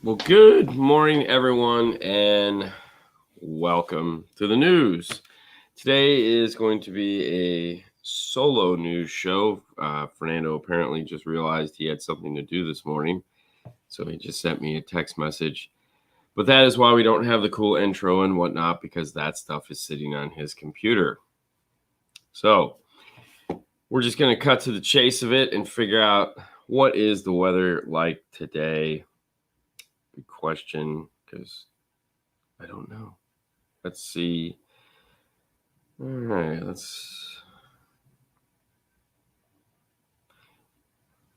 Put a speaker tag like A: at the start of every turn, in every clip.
A: Well, good morning, everyone, and welcome to the news. Today is going to be a solo news show. Fernando apparently just realized he had something to do this morning, so he just sent me a text message. But that is why we don't have the cool intro and whatnot, because that stuff is sitting on his computer. So we're just going to cut to the chase of it and figure out what is the weather like today. Good question, because I don't know. Let's see. All right,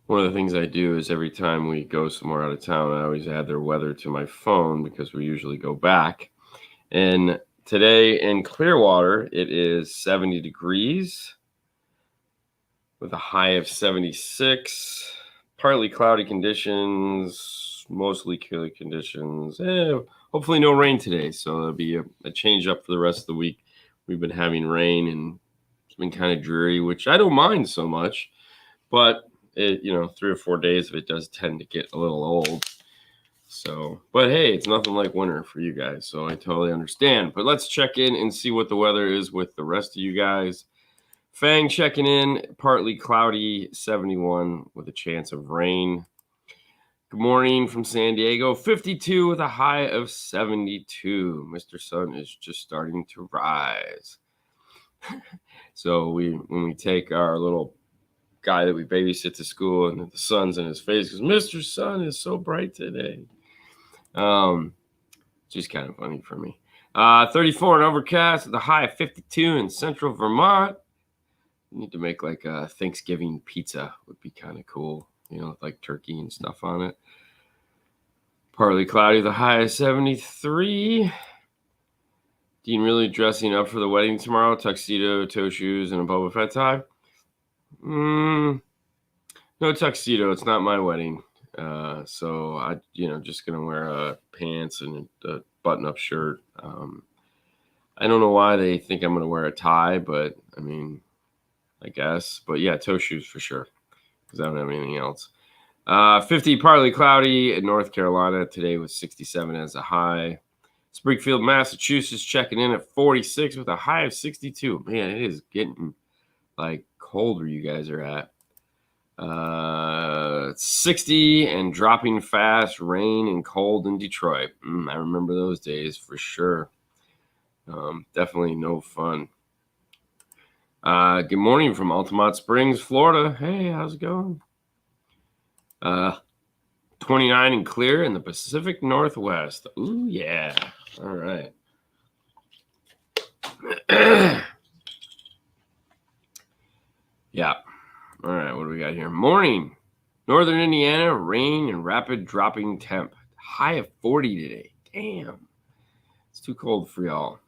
A: one of the things I do is every time we go somewhere out of town, I always add their weather to my phone because we usually go back. And today in Clearwater, it is 70 degrees with a high of 76. Partly cloudy conditions, mostly clear conditions. Hopefully no rain today, so there'll be a change up for the rest of the week. We've been having rain and it's been kind of dreary, which I don't mind so much, but it, 3 or 4 days of it does tend to get a little old. So, but hey, it's nothing like winter for you guys, so I totally understand. But let's check in and see what the weather is with the rest of you guys. Fang checking in, partly cloudy, 71 with a chance of rain. Good morning from San Diego, 52 with a high of 72. Mr. Sun is just starting to rise. So when we take our little guy that we babysit to school and the sun's in his face because Mr. Sun is so bright today. Just kind of funny for me. 34 and overcast with a high of 52 in central Vermont. Need to make like a Thanksgiving pizza, would be kind of cool, like turkey and stuff on it. Partly cloudy, the high of 73. Dean really dressing up for the wedding tomorrow? Tuxedo, toe shoes, and a Boba Fett tie? No tuxedo. It's not my wedding. So I, just gonna wear pants and a button-up shirt. I don't know why they think I'm gonna wear a tie, but I mean, I guess. But yeah, toe shoes for sure, because I don't have anything else. 50, partly cloudy in North Carolina. Today was 67 as a high. Springfield, Massachusetts checking in at 46 with a high of 62. Man, it is getting like cold where you guys are at. 60 and dropping fast, rain and cold in Detroit. I remember those days for sure. Definitely no fun. Good morning from Altamont Springs, Florida. Hey, how's it going? 29 and clear in the Pacific Northwest. Ooh, yeah. All right. Yeah. All right, what do we got here? Morning. Northern Indiana, rain and rapid dropping temp. High of 40 today. Damn. It's too cold for y'all.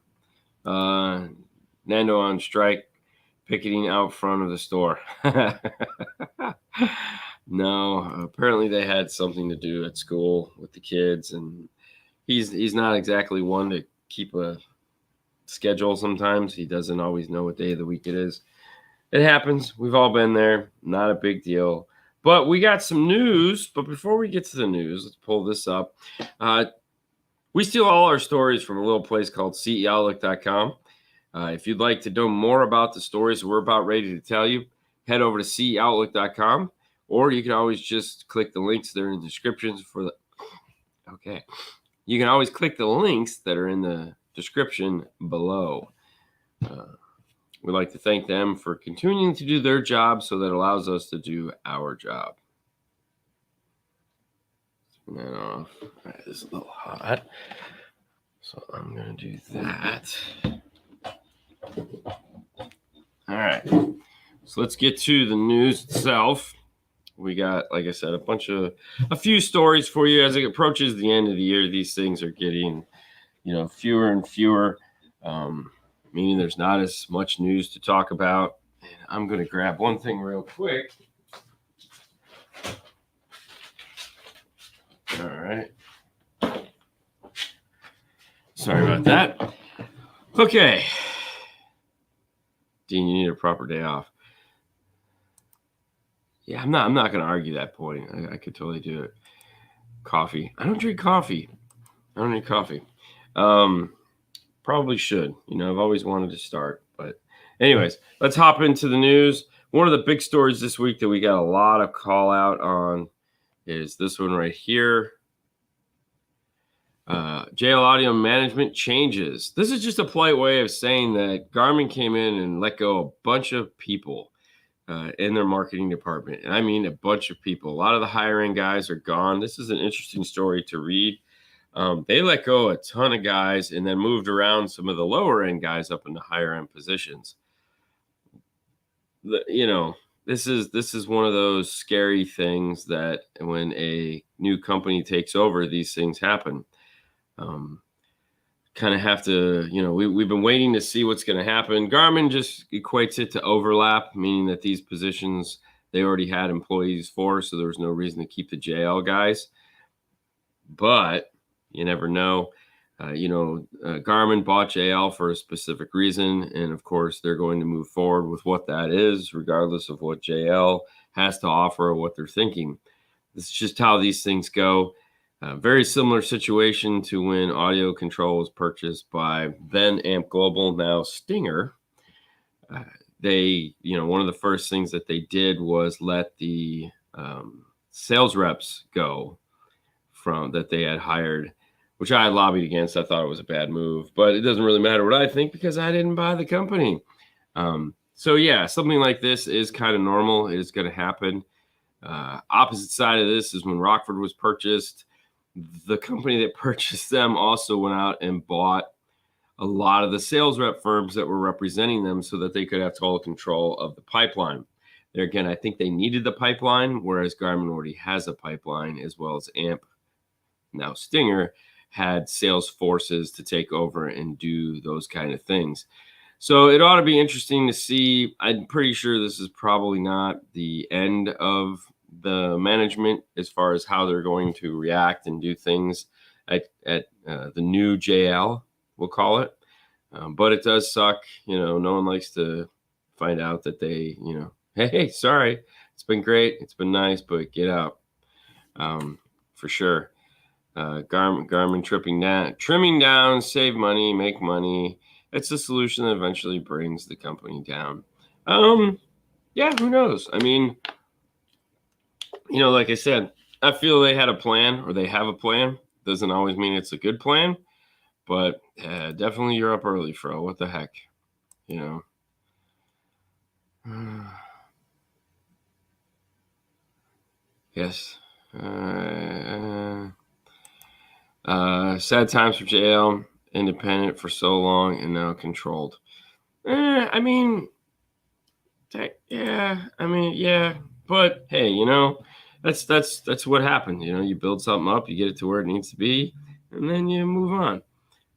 A: Nando on strike, picketing out front of the store. No, apparently they had something to do at school with the kids, and he's not exactly one to keep a schedule sometimes. He doesn't always know what day of the week it is. It happens. We've all been there. Not a big deal. But we got some news. But before we get to the news, let's pull this up. We steal all our stories from a little place called ceoutlook.com. If you'd like to know more about the stories we're about ready to tell you, head over to ceoutlook.com, or you can always just click the links that are in the descriptions for the. Okay. You can always click the links that are in the description below. We'd like to thank them for continuing to do their job so that allows us to do our job. Turn that off. All right, this is a little hot. So I'm going to do that. All right. So let's get to the news itself. We got, like I said, a few stories for you. As it approaches the end of the year, these things are getting, fewer and fewer. Meaning there's not as much news to talk about. And I'm going to grab one thing real quick. All right. Sorry about that. Okay. Dean, you need a proper day off. Yeah, I'm not going to argue that point. I could totally do it. coffee. I don't drink coffee. I don't drink coffee. Probably should. I've always wanted to start. But anyways, let's hop into the news. One of the big stories this week that we got a lot of call out on is this one right here. JL Audio management changes. This is just a polite way of saying that Garmin came in and let go a bunch of people in their marketing department. And I mean a bunch of people. A lot of the higher end guys are gone. This is an interesting story to read. They let go a ton of guys and then moved around some of the lower end guys up in the higher end positions. This is one of those scary things that when a new company takes over, these things happen. Kind of have to, we've been waiting to see what's going to happen. Garmin just equates it to overlap, meaning that these positions they already had employees for, so there was no reason to keep the JL guys. But you never know. Garmin bought JL for a specific reason, and of course, they're going to move forward with what that is, regardless of what JL has to offer or what they're thinking. This is just how these things go. Very similar situation to when Audio Control was purchased by then Amp Global, now Stinger. One of the first things that they did was let the sales reps go from that they had hired, which I lobbied against. I thought it was a bad move, but it doesn't really matter what I think because I didn't buy the company. So yeah, something like this is kind of normal. It is going to happen. Opposite side of this is when Rockford was purchased. The company that purchased them also went out and bought a lot of the sales rep firms that were representing them so that they could have total control of the pipeline. There again, I think they needed the pipeline, whereas Garmin already has a pipeline, as well as Amp, now Stinger, had sales forces to take over and do those kind of things. So it ought to be interesting to see. I'm pretty sure this is probably not the end of the management as far as how they're going to react and do things at the new JL, we'll call it. But it does suck. No one likes to find out that they, hey, sorry, it's been great, it's been nice, but get out. For sure. Garmin trimming down, save money, make money. It's the solution that eventually brings the company down. Yeah, who knows? I mean, like I said, I feel they had a plan, or they have a plan. Doesn't always mean it's a good plan, but definitely you're up early, Fro. What the heck? Yes. Sad times for JL, independent for so long and now controlled. Yeah, but hey, that's what happened. You build something up, you get it to where it needs to be, and then you move on.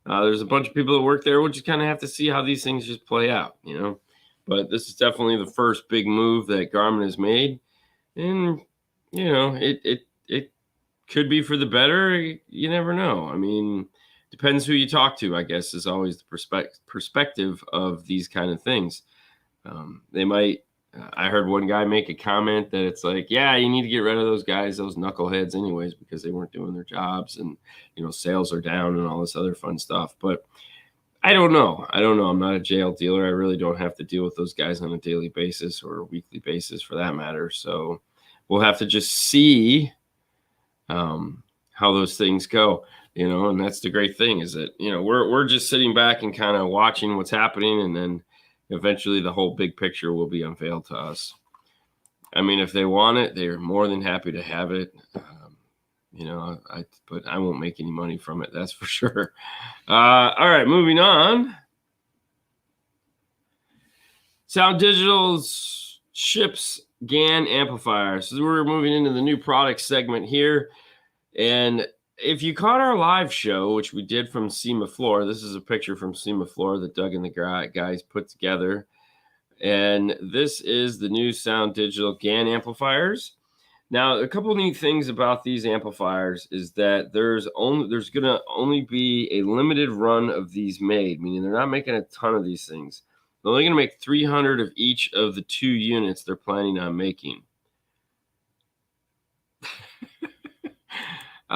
A: There's a bunch of people that work there. We'll just kind of have to see how these things just play out, But this is definitely the first big move that Garmin has made, and it could be for the better. You never know. I mean, depends who you talk to, I guess, is always the perspective of these kind of things. They might. I heard one guy make a comment that it's like, yeah, you need to get rid of those guys, those knuckleheads anyways, because they weren't doing their jobs and, sales are down and all this other fun stuff. But I don't know. I'm not a JL dealer. I really don't have to deal with those guys on a daily basis or a weekly basis for that matter. So we'll have to just see how those things go, and that's the great thing is that, we're just sitting back and kind of watching what's happening, and then eventually the whole big picture will be unveiled to us. I mean, if they want it, they're more than happy to have it. But I won't make any money from it. That's for sure. All right, moving on. Sound Digital's ships GAN amplifiers. So we're moving into the new product segment here. And if you caught our live show, which we did from SEMA Floor, this is a picture from SEMA Floor that Doug and the guys put together. And this is the new Sound Digital GAN amplifiers. Now, a couple of neat things about these amplifiers is that there's going to only be a limited run of these made, meaning they're not making a ton of these things. They're only going to make 300 of each of the 2 units they're planning on making.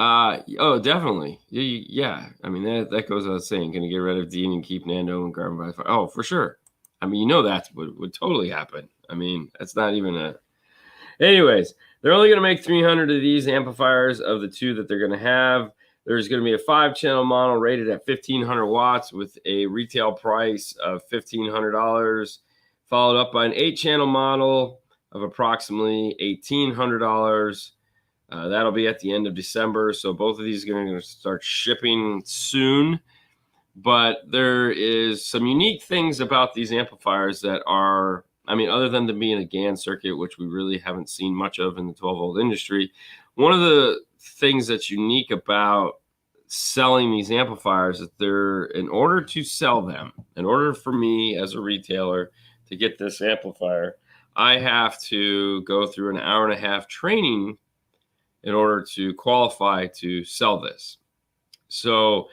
A: Oh, definitely. Yeah. I mean, that goes without saying. Gonna get rid of Dean and keep Nando and Garmin by far. Oh, for sure. I mean, that's what would totally happen. I mean, that's not even a. Anyways, they're only gonna make 300 of these amplifiers of the two that they're gonna have. There's gonna be a 5-channel model rated at 1,500 watts with a retail price of $1,500, followed up by an 8-channel model of approximately $1,800. That'll be at the end of December. So both of these are going to start shipping soon. But there is some unique things about these amplifiers that are, I mean, other than them being a GaN circuit, which we really haven't seen much of in the 12-volt industry. One of the things that's unique about selling these amplifiers is in order to sell them, in order for me as a retailer to get this amplifier, I have to go through an hour and a half training in order to qualify to sell this. So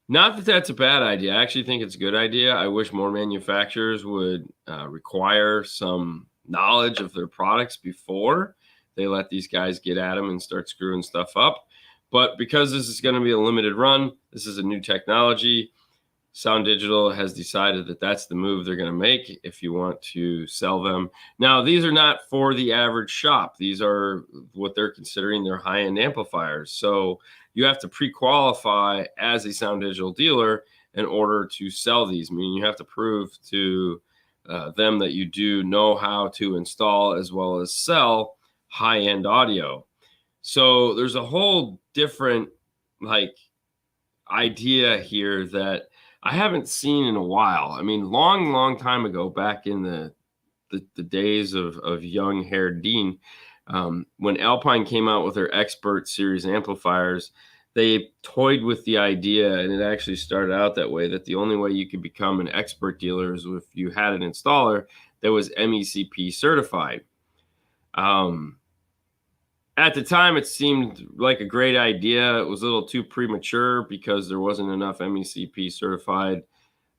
A: not that that's a bad idea. I actually think it's a good idea. I wish more manufacturers would require some knowledge of their products before they let these guys get at them and start screwing stuff up. But because this is going to be a limited run, this is a new technology, Sound Digital has decided that that's the move they're going to make if you want to sell them. Now, these are not for the average shop. These are what they're considering their high-end amplifiers. So you have to pre-qualify as a Sound Digital dealer in order to sell these. I mean, you have to prove to them that you do know how to install as well as sell high-end audio. So there's a whole different idea here that I haven't seen in a while. I mean, long time ago, back in the days of young haired Dean, when Alpine came out with their Expert series amplifiers, they toyed with the idea, and it actually started out that way, that the only way you could become an expert dealer is if you had an installer that was MECP certified. At the time, it seemed like a great idea. It was a little too premature because there wasn't enough MECP certified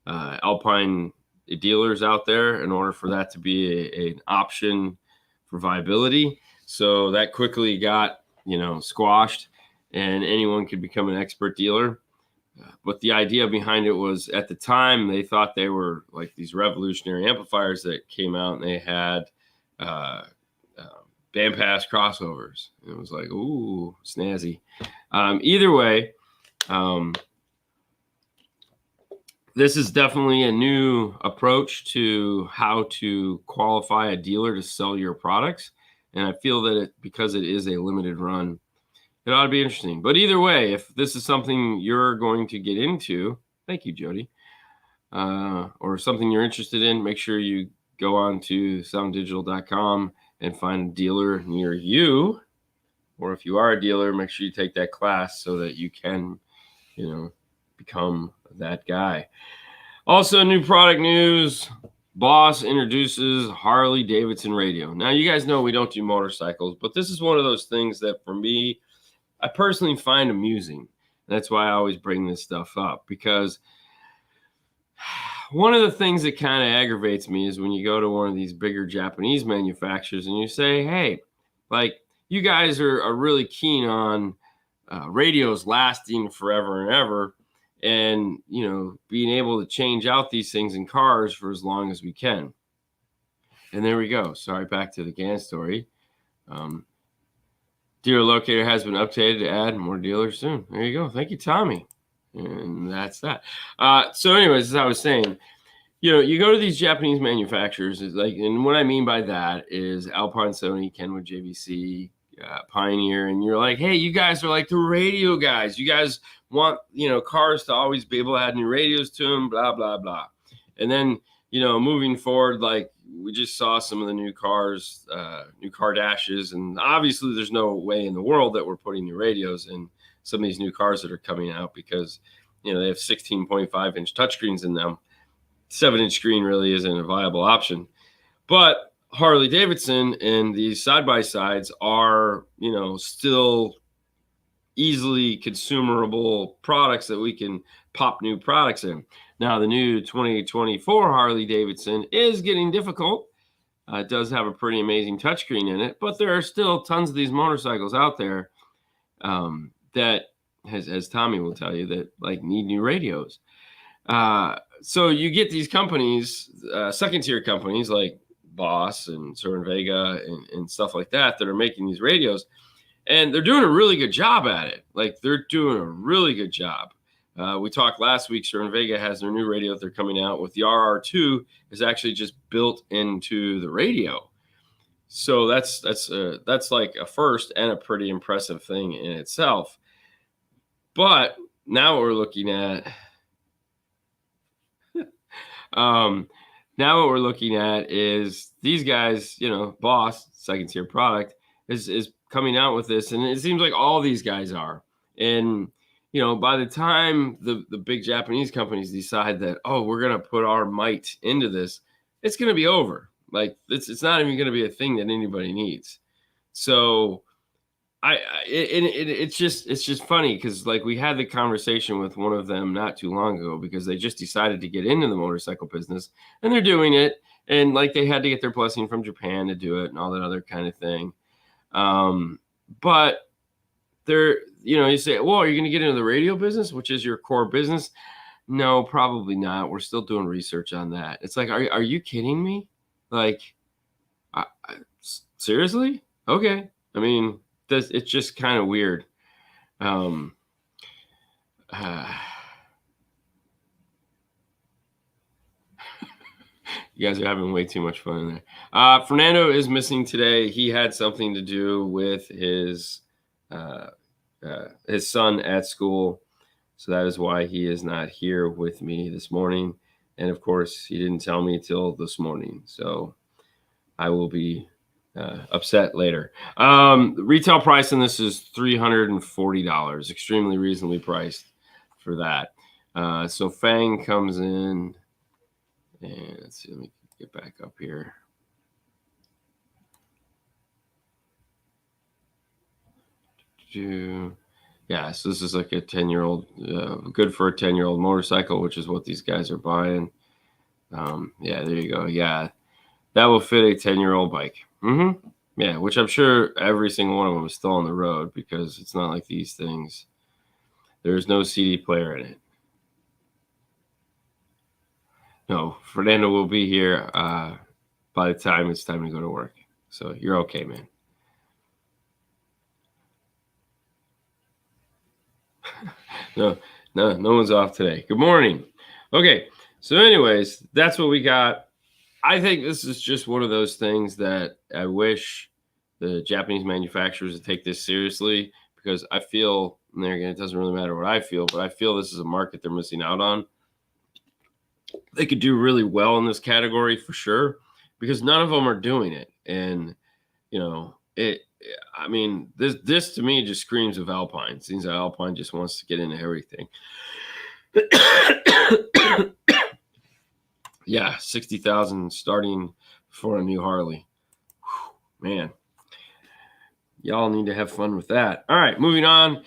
A: Alpine dealers out there in order for that to be an option for viability. So that quickly got, squashed, and anyone could become an expert dealer. But the idea behind it was, at the time, they thought they were like these revolutionary amplifiers that came out, and they had bandpass crossovers. It was like, ooh, snazzy. Either way, this is definitely a new approach to how to qualify a dealer to sell your products. And I feel that because it is a limited run, it ought to be interesting. But either way, if this is something you're going to get into, thank you, Jody, or something you're interested in, make sure you go on to sounddigital.com and find a dealer near you. Or if you are a dealer, make sure you take that class so that you can, become that guy. Also, new product news. Boss introduces Harley-Davidson radio. Now, you guys know we don't do motorcycles, but this is one of those things that, for me, I personally find amusing. That's why I always bring this stuff up, because one of the things that kind of aggravates me is when you go to one of these bigger Japanese manufacturers and you say, hey, you guys are really keen on radios lasting forever and ever, and, being able to change out these things in cars for as long as we can. And there we go. Sorry, back to the GaN story. Dealer locator has been updated to add more dealers soon. There you go. Thank you, Tommy. And that's that. So anyways, as I was saying, you go to these Japanese manufacturers, and what I mean by that is Alpine, Sony, Kenwood, JVC, Pioneer, and you're like, hey, you guys are like the radio guys. You guys want, cars to always be able to add new radios to them, blah, blah, blah. And then, moving forward, we just saw some of the new cars, new car dashes, and obviously there's no way in the world that we're putting new radios in some of these new cars that are coming out, because, they have 16.5-inch touchscreens in them. 7-inch screen really isn't a viable option. But Harley-Davidson and these side-by-sides are, still easily consumable products that we can pop new products in. Now, the new 2024 Harley-Davidson is getting difficult. It does have a pretty amazing touchscreen in it, but there are still tons of these motorcycles out there that as Tommy will tell you, that like need new radios. So you get these companies, second tier companies like Boss and Cerwin Vega and stuff like that are making these radios, and they're doing a really good job at it. Like they're doing a really good job. We talked last week. Cerwin Vega has their new radio that they're coming out with. The RR2 is actually just built into the radio, so that's like a first and a pretty impressive thing in itself. But now what we're looking at, now what we're looking at is these guys, Boss, second tier product, is coming out with this, and it seems like all these guys are. And by the time the big Japanese companies decide that, oh, we're gonna put our might into this, it's gonna be over. Like it's not even gonna be a thing that anybody needs. So it's just funny because like we had the conversation with one of them not too long ago because they just decided to get into the motorcycle business and they're doing it, and like they had to get their blessing from Japan to do it and all that other kind of thing. But they're, you say, well, are you going to get into the radio business, which is your core business? No, probably not. We're still doing research on that. It's like, are you kidding me? Like, seriously? Okay. I mean, it's just kind of weird. You guys are having way too much fun in there. Fernando is missing today. He had something to do with his son at school. So that is why he is not here with me this morning. And of course, he didn't tell me till this morning. So I will be upset later. Retail price on this is $340, extremely reasonably priced for that. So Fang comes in, and let's see, let me get back up here. Yeah, so this is like a 10-year-old, good for a 10-year-old motorcycle, which is what these guys are buying. Yeah, there you go. Yeah, that will fit a 10-year-old bike. Yeah, which I'm sure every single one of them is still on the road because it's not like these things. There's no CD player in it. No, Fernando will be here by the time it's time to go to work. So you're okay, man. No one's off today. Good morning. Okay, so anyways, that's what we got. I think this is just one of those things that I wish the Japanese manufacturers would take this seriously, because I feel, and there again, it doesn't really matter what I feel, but I feel this is a market they're missing out on. They could do really well in this category for sure, because none of them are doing it. And, I mean, this to me just screams of Alpine. It seems like Alpine just wants to get into everything. Yeah, 60,000 starting for a new Harley. Whew, man, y'all need to have fun with that. All right, moving on.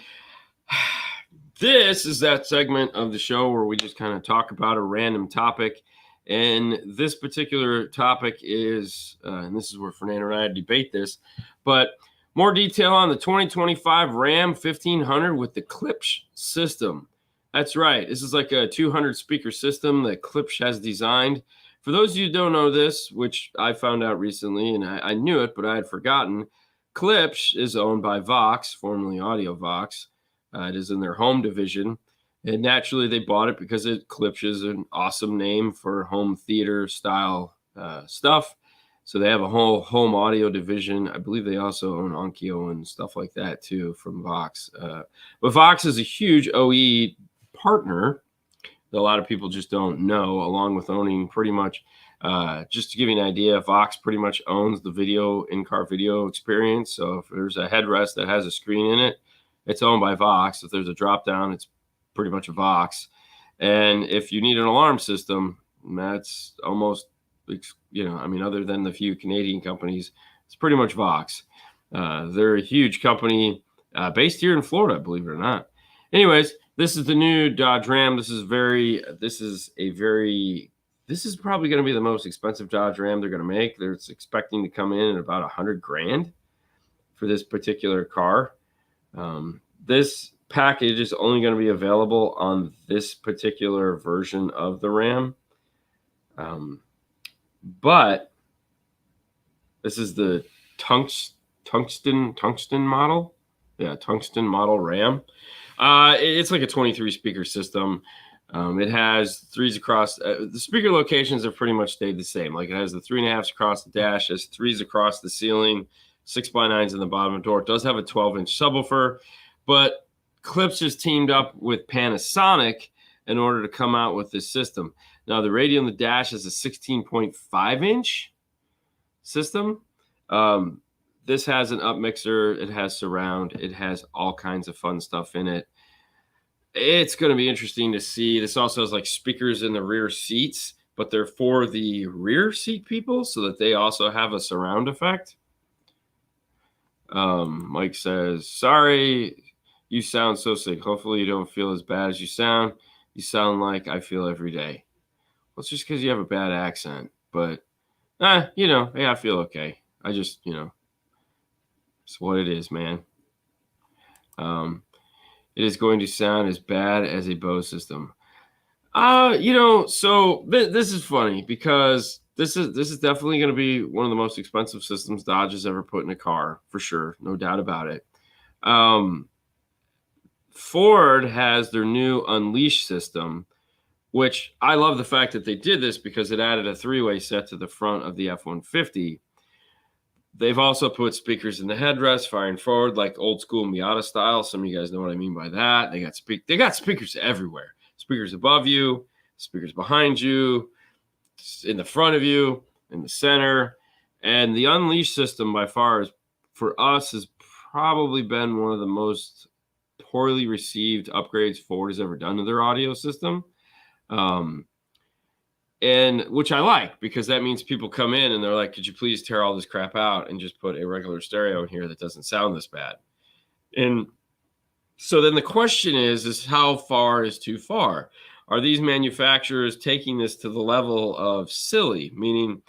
A: This is that segment of the show where we just kind of talk about a random topic. And this particular topic is, and this is where Fernando and I debate this, but more detail on the 2025 Ram 1500 with the Klipsch system. That's right. This is like a 200 speaker system that Klipsch has designed. For those of you who don't know this, which I found out recently, and I knew it, but I had forgotten, Klipsch is owned by Vox, formerly Audio Vox. It is in their home division. And naturally, they bought it because Klipsch is an awesome name for home theater style stuff. So they have a whole home audio division. I believe they also own Onkyo and stuff like that too from Vox. But Vox is a huge OE partner that a lot of people just don't know, along with owning pretty much, just to give you an idea, Vox pretty much owns the video, in-car video experience. So if there's a headrest that has a screen in it, it's owned by Vox. If there's a drop down, it's pretty much a Vox. And if you need an alarm system, that's almost, other than the few Canadian companies, it's pretty much Vox. They're a huge company based here in Florida, believe it or not. Anyways, this is the new Dodge Ram. This is probably going to be the most expensive Dodge Ram they're going to make. They're expecting to come in at about $100,000 for this particular car. This package is only going to be available on this particular version of the RAM. But this is the tungsten model. Yeah, tungsten model RAM. It's like a 23 speaker system. It has threes across. The speaker locations have pretty much stayed the same. Like it has the 3.5s across the dash, it has threes across the ceiling, 6x9s in the bottom of the door. It does have a 12-inch subwoofer, but Klipsch has teamed up with Panasonic in order to come out with this system. Now, the radio on the dash is a 16.5-inch system. This has an up mixer. It has surround. It has all kinds of fun stuff in it. It's going to be interesting to see. This also has like speakers in the rear seats, but they're for the rear seat people so that they also have a surround effect. Mike says, sorry, you sound so sick. Hopefully you don't feel as bad as you sound. You sound like I feel every day. Well, it's just because you have a bad accent, but hey, I feel okay. I just, it's what it is, man. It is going to sound as bad as a Bose system. So this is funny because this is definitely going to be one of the most expensive systems Dodge has ever put in a car, for sure. No doubt about it. Ford has their new Unleash system, which I love the fact that they did this because it added a three-way set to the front of the F-150. They've also put speakers in the headrest, firing forward, like old school Miata style. Some of you guys know what I mean by that. They got speakers everywhere. Speakers above you, speakers behind you, in the front of you, in the center. And the Unleash system by far for us has probably been one of the most poorly received upgrades Ford has ever done to their audio system. And which I like because that means people come in and they're like, could you please tear all this crap out and just put a regular stereo in here that doesn't sound this bad? And so then the question is how far is too far? Are these manufacturers taking this to the level of silly? Meaning,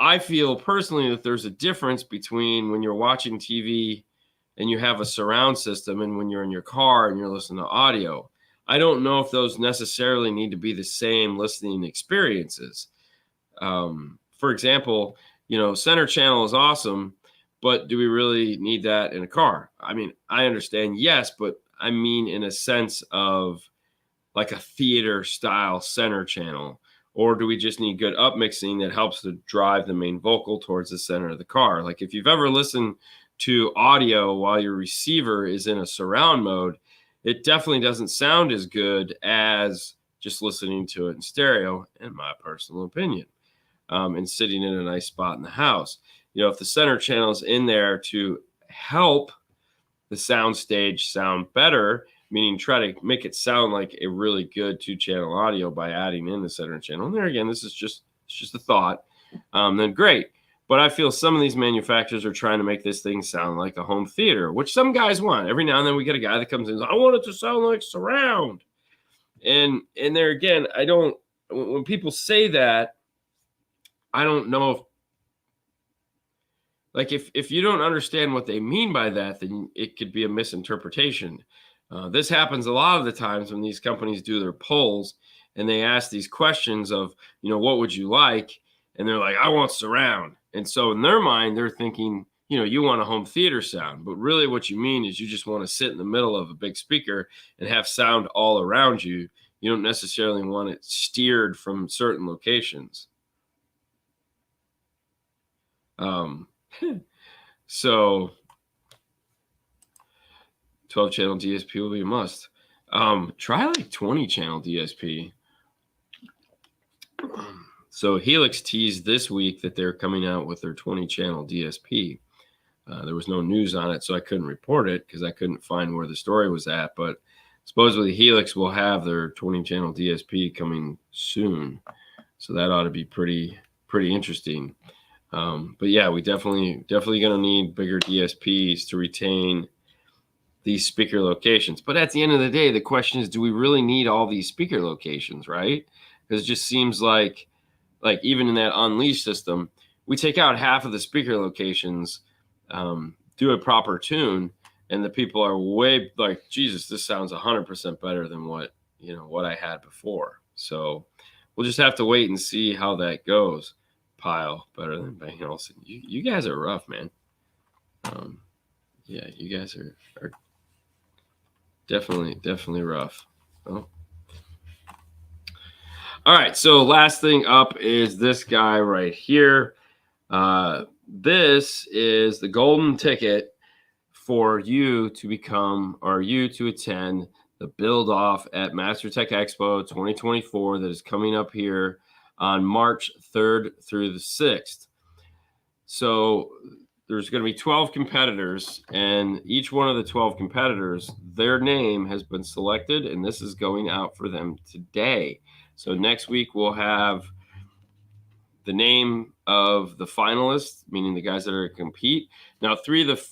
A: I feel personally that there's a difference between when you're watching TV and you have a surround system and when you're in your car and you're listening to audio. I don't know if those necessarily need to be the same listening experiences. For example, center channel is awesome, but do we really need that in a car? I mean, I understand, yes, but I mean in a sense of like a theater style center channel, or do we just need good upmixing that helps to drive the main vocal towards the center of the car? Like if you've ever listened to audio while your receiver is in a surround mode, it definitely doesn't sound as good as just listening to it in stereo, in my personal opinion, and sitting in a nice spot in the house. If the center channel is in there to help the sound stage sound better, meaning try to make it sound like a really good 2-channel audio by adding in the center channel. And there again, this is just a thought. Then great. But I feel some of these manufacturers are trying to make this thing sound like a home theater, which some guys want. Every now and then we get a guy that comes in and says, I want it to sound like surround. And there again, when people say that, I don't know if you don't understand what they mean by that, then it could be a misinterpretation. This happens a lot of the times when these companies do their polls and they ask these questions of, what would you like? And they're like, I want surround. And so in their mind, they're thinking, you want a home theater sound. But really what you mean is you just want to sit in the middle of a big speaker and have sound all around you. You don't necessarily want it steered from certain locations. So 12-channel DSP will be a must. Try like 20-channel DSP. So Helix teased this week that they're coming out with their 20-channel DSP. There was no news on it, so I couldn't report it because I couldn't find where the story was at. But supposedly Helix will have their 20-channel DSP coming soon. So that ought to be pretty interesting. But yeah, we definitely going to need bigger DSPs to retain these speaker locations. But at the end of the day, the question is, do we really need all these speaker locations, right? Because it just seems like even in that Unleash system, we take out half of the speaker locations, do a proper tune, and the people are way like, Jesus, this sounds 100% better than what I had before. So we'll just have to wait and see how that goes. Pile better than Bang Olufsen. You guys are rough, man. Yeah, you guys are definitely rough. Oh. All right, so last thing up is this guy right here. This is the golden ticket for you to become, or you to attend, the build off at MasterTech Expo 2024 that is coming up here on March 3rd through the 6th. So there's going to be 12 competitors, and each one of the 12 competitors, their name has been selected, and this is going out for them today. So next week we'll have the name of the finalists, meaning the guys that are going to compete. Now, three of the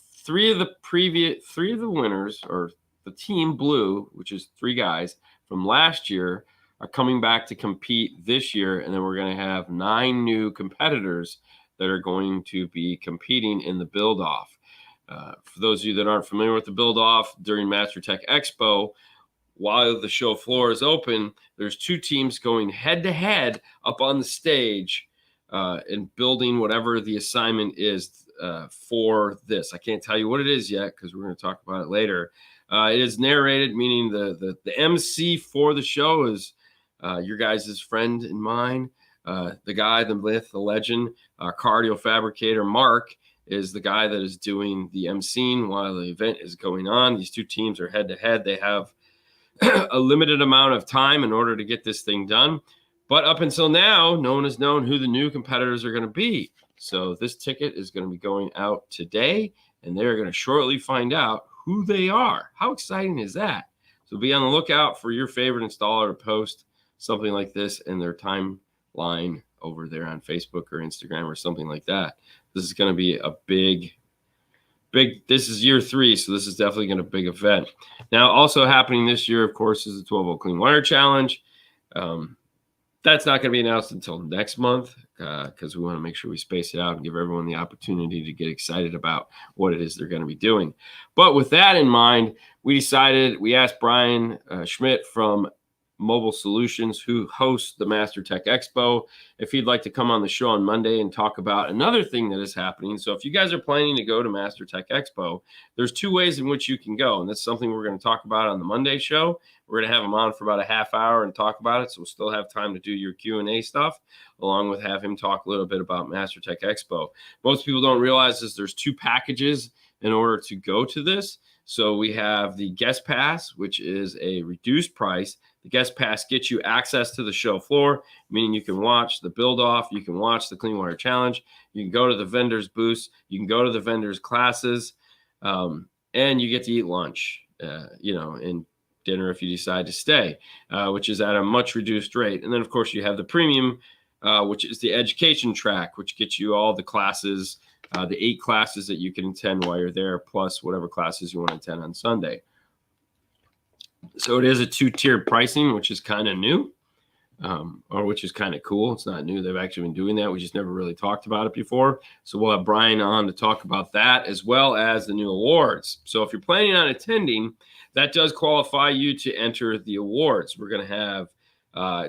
A: winners, or the team blue, which is 3 guys from last year, are coming back to compete this year, and then we're going to have 9 new competitors that are going to be competing in the build off. For those of you that aren't familiar with the build off, during MasterTech Expo, while the show floor is open, there's 2 teams going head to head up on the stage and building whatever the assignment is for this. I can't tell you what it is yet because we're going to talk about it later. It is narrated, meaning the MC for the show is your guys' friend and mine. The guy, the myth, the legend, cardio fabricator Mark is the guy that is doing the emceeing while the event is going on. These 2 teams are head to head. They have a limited amount of time in order to get this thing done. But up until now, no one has known who the new competitors are going to be. So this ticket is going to be going out today, and they're going to shortly find out who they are. How exciting is that? So be on the lookout for your favorite installer to post something like this in their timeline over there on Facebook or Instagram or something like that. This is going to be a big, this is year 3, so this is definitely going to be a big event. Now, also happening this year, of course, is the 12-volt clean wire challenge. That's not going to be announced until next month because we want to make sure we space it out and give everyone the opportunity to get excited about what it is they're going to be doing. But with that in mind, we asked Brian Schmidt from Mobile Solutions, who hosts the MasterTech Expo, if he'd like to come on the show on Monday and talk about another thing that is happening. So if you guys are planning to go to MasterTech Expo, there's 2 ways in which you can go. And that's something we're going to talk about on the Monday show. We're going to have him on for about a half hour and talk about it. So we'll still have time to do your Q&A stuff, along with have him talk a little bit about MasterTech Expo. Most people don't realize there's 2 packages in order to go to this. So we have the guest pass, which is a reduced price. The guest pass gets you access to the show floor, meaning you can watch the build off, you can watch the clean wire challenge, you can go to the vendors' booths, you can go to the vendors' classes, and you get to eat lunch, and dinner if you decide to stay, which is at a much reduced rate. And then, of course, you have the premium, which is the education track, which gets you all the classes, the 8 classes that you can attend while you're there, plus whatever classes you want to attend on Sunday. So it is a 2-tiered pricing, which is kind of new, or which is kind of cool. It's not new. They've actually been doing that. We just never really talked about it before. So we'll have Brian on to talk about that, as well as the new awards. So if you're planning on attending, that does qualify you to enter the awards. We're going to have we're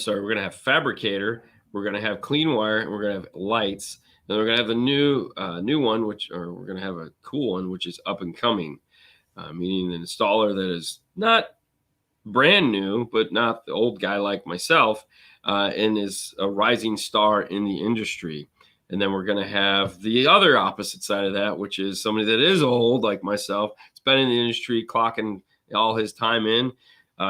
A: going to have fabricator, we're going to have clean wire, and we're going to have lights. Then we're going to have the new one, we're going to have a cool one, which is up and coming. Meaning an installer that is not brand new, but not the old guy like myself, and is a rising star in the industry. And then we're going to have the other opposite side of that, which is somebody that is old like myself. It's been in the industry, clocking all his time in.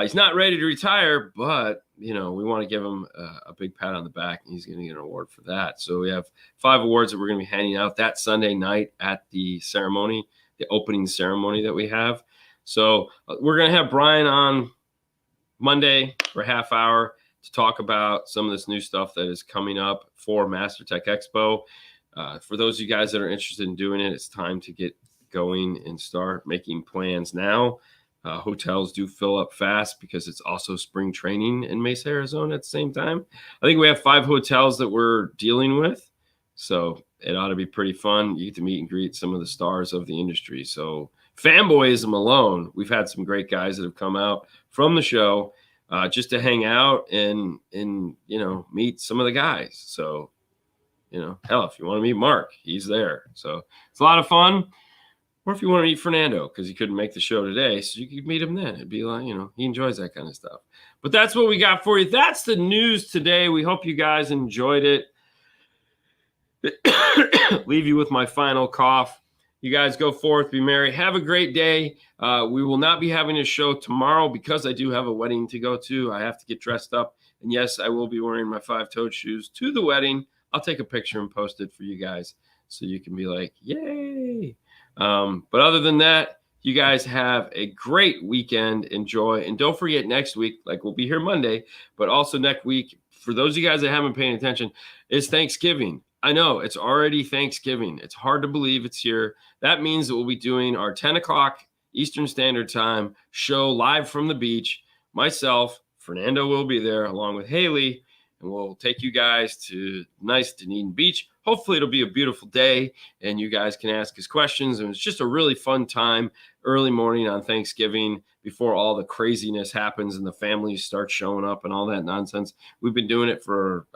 A: He's not ready to retire, but we want to give him a big pat on the back, and he's going to get an award for that. So we have 5 awards that we're going to be handing out that Sunday night at the ceremony, the opening ceremony that we have. So we're going to have Brian on Monday for a half hour to talk about some of this new stuff that is coming up for MasterTech Expo. For those of you guys that are interested in doing it, it's time to get going and start making plans now. Hotels do fill up fast because it's also spring training in Mesa, Arizona at the same time. I think we have 5 hotels that we're dealing with. So it ought to be pretty fun. You get to meet and greet some of the stars of the industry. So fanboyism alone, we've had some great guys that have come out from the show just to hang out and meet some of the guys. So, hell, if you want to meet Mark, he's there. So it's a lot of fun. Or if you want to meet Fernando, because he couldn't make the show today, so you could meet him then. It'd be like, he enjoys that kind of stuff. But that's what we got for you. That's the news today. We hope you guys enjoyed it. Leave you with my final cough. You guys go forth, be merry. Have a great day. We will not be having a show tomorrow because I do have a wedding to go to. I have to get dressed up. And yes, I will be wearing my 5-toed shoes to the wedding. I'll take a picture and post it for you guys so you can be like, yay. But other than that, you guys have a great weekend. Enjoy. And don't forget, next week, like we'll be here Monday, but also next week, for those of you guys that haven't been paying attention, is Thanksgiving. I know it's already Thanksgiving. It's hard to believe it's here. That means that we'll be doing our 10 o'clock Eastern Standard Time show live from the beach. Myself, Fernando will be there along with Haley, and we'll take you guys to nice Dunedin Beach. Hopefully it'll be a beautiful day and you guys can ask us questions. And it's just a really fun time early morning on Thanksgiving before all the craziness happens and the families start showing up and all that nonsense. We've been doing it for,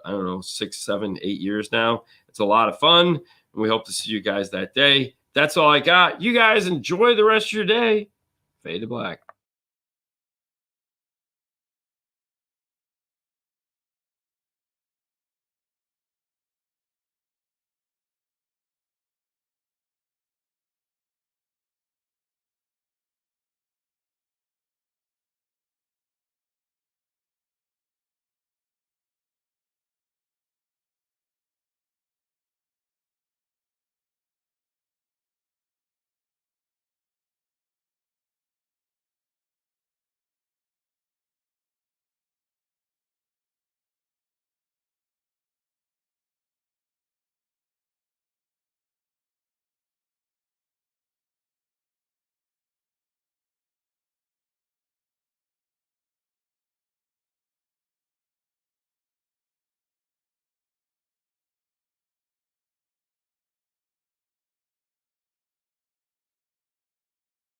A: 6, 7, 8 years now. It's a lot of fun. And we hope to see you guys that day. That's all I got. You guys enjoy the rest of your day. Fade to black.